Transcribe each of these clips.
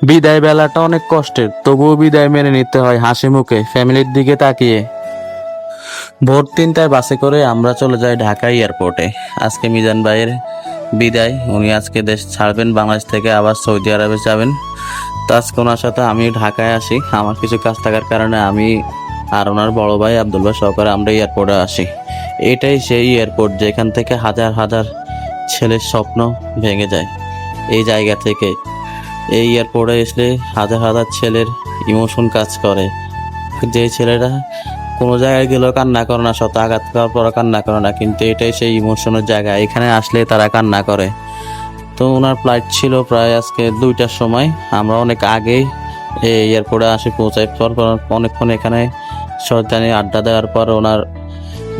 বিদায় বেলাটা অনেক কষ্টের, তবুও বিদায় মেনে নিতে হয় হাসি মুখে, ফ্যামিলির দিকে তাকিয়ে। ভোর 3টায় বাসে করে আমরা চলে যাই ঢাকা এয়ারপোর্টে। আজকে মিজান ভাইয়ের বিদায়, উনি আজকে দেশ ছাড়বেন, বাংলাদেশ থেকে আবার সৌদি আরবে যাবেন। তো আজকে ওনার সাথে আমি ঢাকায় আসি, আমার কিছু কাজ থাকার কারণে আমি আর ওনার বড় ভাই আব্দুল ভাই সহকারে আমরা এয়ারপোর্টে আসি। এটাই সেই এয়ারপোর্ট যেখান থেকে হাজার হাজার ছেলের স্বপ্ন ভেঙে যায়। এই জায়গা থেকে এই এয়ারপোর্টে আসলে হাজার হাজার ছেলের ইমোশন কাজ করে। যে ছেলেরা কোনো জায়গায় গেলেও কান্না করে না, শত আঘাত খাওয়ার পর কান্না করে না, কিন্তু এটাই সেই ইমোশনের জায়গা, এখানে আসলে তারা কান্না করে। তো ওনার ফ্লাইট ছিল প্রায় আজকে 2টার সময়, আমরা অনেক আগেই এই এয়ারপোর্টে আসি, পৌঁছাই পর অনেকক্ষণ এখানে শয়তানি আড্ডা দেওয়ার পর ওনার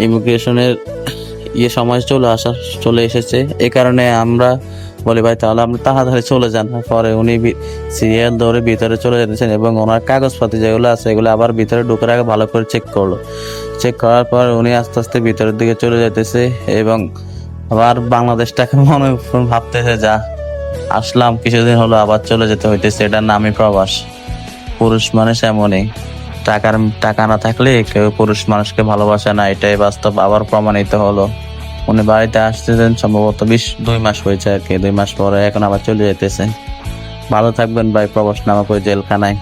ইমিগ্রেশনের সময় চলে এসেছে। এ কারণে আমরা বলি ভাই তাহলে আপনি তাড়াতাড়ি চলে যান। পরে উনি সিরিয়াল ধরে ভিতরে চলে যেতেছেন এবং ওনার কাগজপাতি যেগুলো আছে এগুলো আবার ভিতরে ঢোকার আগে ভালো করে চেক করলো। চেক করার পর উনি আস্তে আস্তে ভিতরের দিকে চলে যেতেছে এবং আবার বাংলাদেশটাকে মনে ভাবতেছে যা আসলাম কিছুদিন হলো আবার চলে যেতে হইতেছে, এটার নামই প্রবাস। পুরুষ মানুষ এমনই, টাকা না থাকলে কেউ পুরুষ মানুষকে ভালোবাসে না, এটাই বাস্তব আবার প্রমাণিত হলো। উনি বাড়িতে আসতেছেন সম্ভবত 2 মাস হয়েছে আর কি, 2 মাস পরে এখন আবার চলে যেতেছে। ভালো থাকবেন ভাই প্রবাস নামক ওই জেলখানায়।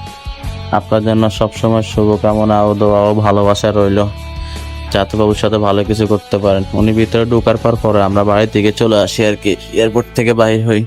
আপনার জন্য সবসময় শুভকামনা ও দোয়া ও ভালোবাসা রইল, যাতে ভবিষ্যতে ভালো কিছু করতে পারেন। উনি ভিতরে ঢোকার পর আমরা বাড়ির দিকে চলে আসি আর কি, এয়ারপোর্ট থেকে বাইর হই।